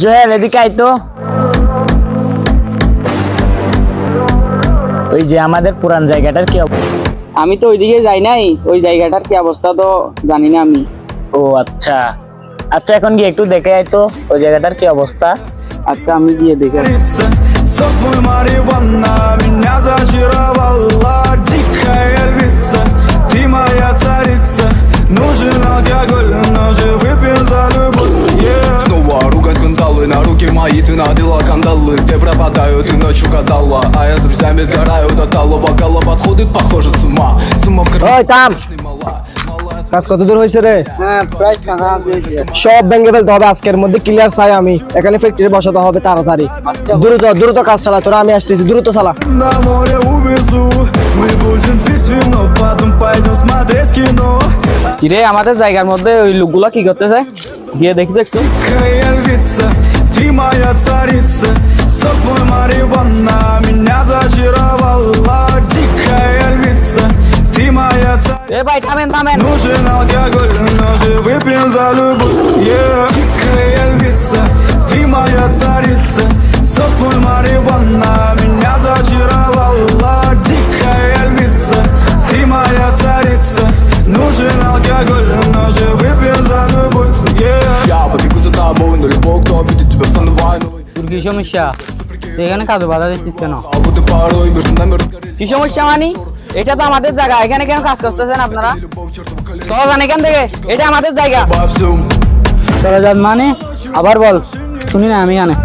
সোহেল এদিকে আয় তো। ওই যে আমাদের পুরান জায়গাটার কি অবস্থা? আমি তো ওইদিকে যাই নাই, ওই জায়গাটার কি অবস্থা তো জানি না আমি। ও আচ্ছা আচ্ছা, এখন গিয়ে একটু দেখে আয় তো ওই জায়গাটার কি অবস্থা। আচ্ছা আমি গিয়ে দেখে আসি। Сокмой Мариванна, меня зачаровала дикая львица. Ты моя царица, нужен алкоголь, но же выпьем за любовь. Снова ругать кандалы, на руки мои ты надела кандалы. Где пропадаю, ты ночью гадала, а я с друзьями сгораю до талого. Голова сходит, похоже, с ума. С ума в ওই থাম, мала. কাজ কত দূর হয়েছে রে? হ্যাঁ প্রায় টাকা দিয়েছে। সব ভেঙে ফেলতে হবে আজকের মধ্যে, ক্লিয়ার চাই আমি। এখানে ফ্যাক্টরি বসাতে হবে তাড়াতাড়ি। দ্রুত দ্রুত কাজ চালা, তোরা আমি আসতেছি, দ্রুত চালা। На море увезу, мы будем пить вино, потом пойдем смотреть кино. কিরে আমাদের জায়গার মধ্যে ওই লোকগুলা কি করতেছে, গিয়ে দেখি তো একটু। Дикая львица, ты моя царица. Сок мой Мариванна, меня зачаровала. Дикая львица, ты моя царица. এ ভাই থামেন থামেন। Нужен алкоголь, но же выпьем за любовь. Дикая львица, ты моя царица. Сок мой Мариванна, меня зачаровала. Дикая львица, ты моя царица. Нужен алкоголь, но же выпьем за любовь. Я побегу за тобой, но любовь, кто обидит тебя, стану войной. তোর কি সমস্যা? তুই এখানে কাজে বাধা দিচ্ছিস কেন? А буду порой между нами разгорится. কি সমস্যা মানে? এটা তো আমাদের জায়গা, এখানে কেন কাজ করতেছেন আপনারা? চলো যান এখান থেকে, এটা আমাদের জায়গা। Во всем চলো যান মানে? আবার বল, শুনি না আমি এখানে।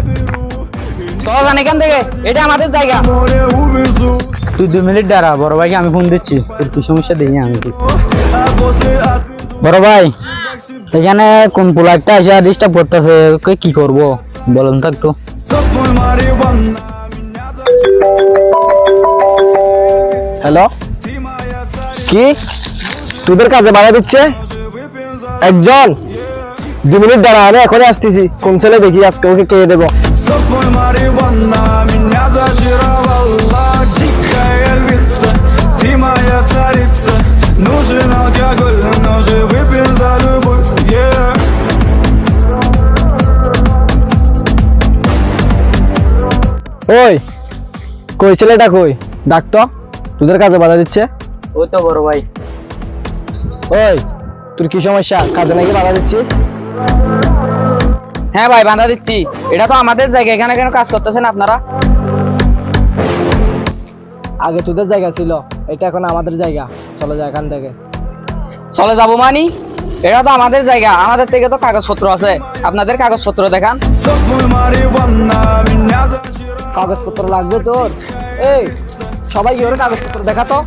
চলো যান এখান থেকে, এটা আমাদের জায়গা। море увезу. তুই 2 মিনিট দাঁড়া, বড় ভাইকে আমি ফোন দিচ্ছি। তোর কি সমস্যা দেখি আমি কিছু। А после отвезу. বড় ভাই, এখানে কোন পোলারটা এসে ডিস্টার্ব করতেছে, ওকে কি করব বলুন তো একটু। Сок мой Мариванна, меня হ্যালো, ты моя царица. কি তোদের কাজে বাধা দিচ্ছে Выпьем за একজন? 2 মিনিট দাঁড়া, আমি এখনই আসতেছি। কোন ছেলে দেখি আজকে ওকে কে দেবো। Сок мой Мариванна, меня зачаровала. Дикая львица, ты моя царица. Нужен алкоголь, но же выпьем за любовь. ওই কই ছেলেটা, কই ডাক তো, তোদের কাজে বাধা দিচ্ছে। ওই তো বড় ভাই। ওই তোর কি সমস্যা, কাজে নাকি বাধা দিচ্ছিস? হ্যাঁ ভাই বাধা দিচ্ছি, এটা তো আমাদের জায়গা, এখানে কেন কাজ করতেছেন আপনারা? আগে তোদের জায়গা ছিল, এটা এখন আমাদের জায়গা। চলে যা এখান থেকে। চলে যাবো মানি? এটা তো আমাদের জায়গা, আমাদের থেকে তো কাগজপত্র আছে। আপনাদের কাগজপত্র দেখান। Сок мой Мариванна, меня зачаровала. কাগজপত্র লাগবে তোর? এই সবাই কি ওর কাগজপত্র দেখাতো।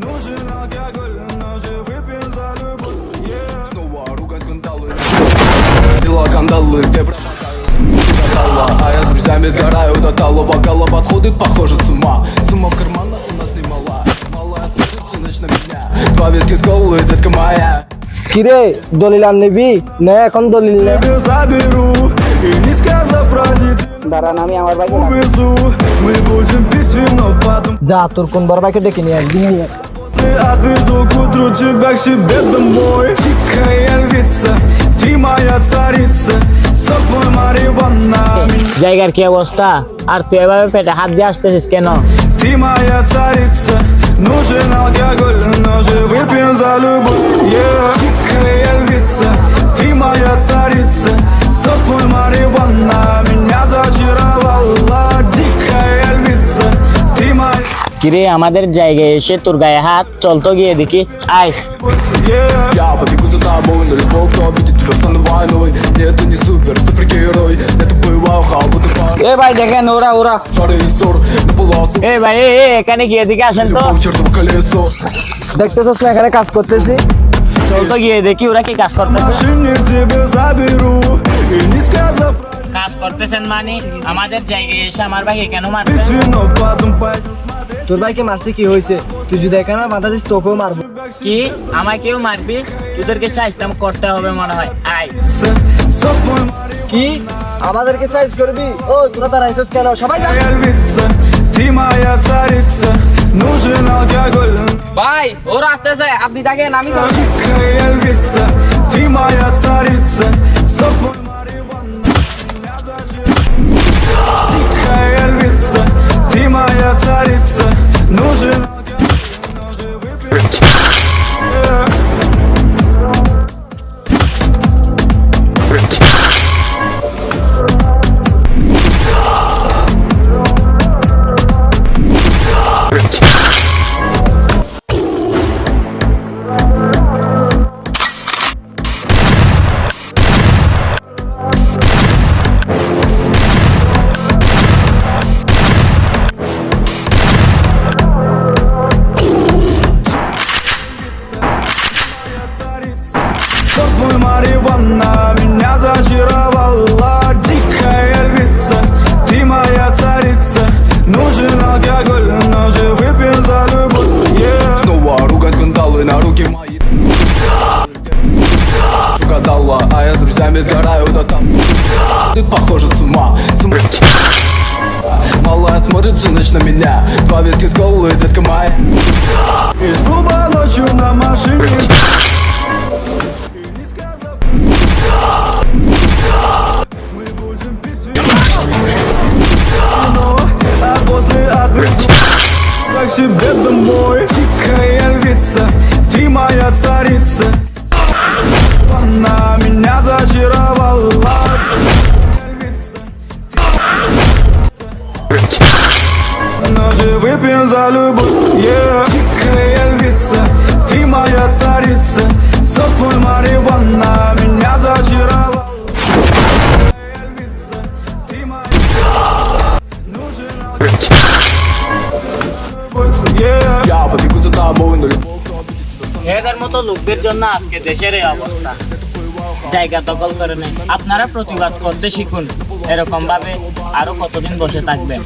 Нужен алкоголь, но же выпьем за любовь. Снова ругать кандалы. Дела кандалы, где пропадаю. А я с друзьями сгораю до талого. Голова сходит, похоже, с ума. Сумма в карманах у нас немала. Малая смотрится ночь на меня. 2 виски с колой, детка моя. কিরে দলিল আর নিবি না? এখন দলিল নে। Тебе заберу и не сказав родителям দাঁড়ান আমি আমার ভাইকে увезу. Мы будем пить вино, потом যা তোর কোন বড় ভাইকে ডেকে নিয়ে একদিন নিয়ে। после отвезу к утру тебя к себе домой. Дикая львица, ты моя царица. Сок мой Мариванна, জায়গার কি অবস্থা? আর তুই এভাবে পেটে হাত দিয়ে আসতেছিস কেন? ты моя царица. Нужен алкоголь, но же выпьем за любовь. Дикая львица, ты моя царица. Сок мой Мариванна, меня зачаровала. Дикая львица, ты моя. কিরে আমাদের জায়গায় এসে তোর গায়ে হাত, চল তো গিয়ে দেখি, আয়। Я побегу за тобой, но любовь, кто обидит тебя, стану войной. Нет, ты не супергерой. Это боевая хаба, ты এ ভাই দেখেন ওরা ওরা। пожары и ссор. На полосу, এ ভাই এখানে গিয়ে দেখি, আসেন তো। любовь, чертово колесо. দেখতেছিস না এখানে কাজ করতেছি? চল তো গিয়ে দেখি ওরা কি কাজ করতেছে। Машине тебя заберу и не сказав কাজ করতেছেন মানে আমাদের জায়গায় এসে আমার ভাইকে কেন пить মারছেন? вино, потом пойдем смотреть. তোর ভাইকে মারছে, কি হয়েছে? তুই যদি এখানে বাধা দিস তোকেও মারবো। কি আমাকেও মারবি? তোদেরকে সাহায্য করতে হবে মনে হয়, আয়। Сок мой কি আমাদেরকে সাইজ করবি? ও তোরা দাঁড়াইছিস কেন? সবাই যা। Мариванна, львица, ты моя царица. Нужен алкоголь. ভাই ওরা আসতেছে, আপনি দেখেন আমি চল। Дикая львица, ты моя царица. Сок мой Мариванна. очаровала. Дикая львица, ты моя царица. Нужен алкоголь, но же выпьем за любовь. Yeah. Снова ругать кандалы на руки мои. Угадала, а я с друзьями сгораю, да там. Ты похожа с ума. Малая смотрит всю ночь на меня. Два виски с колой, детка моя. Из клуба ночью на машине. Мы будем пить вино, а после отвезу к себе домой. Дикая львица, ты моя царица. Она меня зачаровала. Но же выпьем за любовь. Yeah. Дикая львица, ты моя царица. Сок мой марихуана меня зачаровала. Дикая львица, ты моя. Нужен алкоголь. Yeah. Я побегу за тобой на любовь. এদের মতো লোকদের জন্য আজকে দেশের এই অবস্থা। জায়গা দখল করে নেয়। আপনারা প্রতিবাদ করতে শিখুন। এরকম ভাবে আরো কতদিন বসে থাকবেন?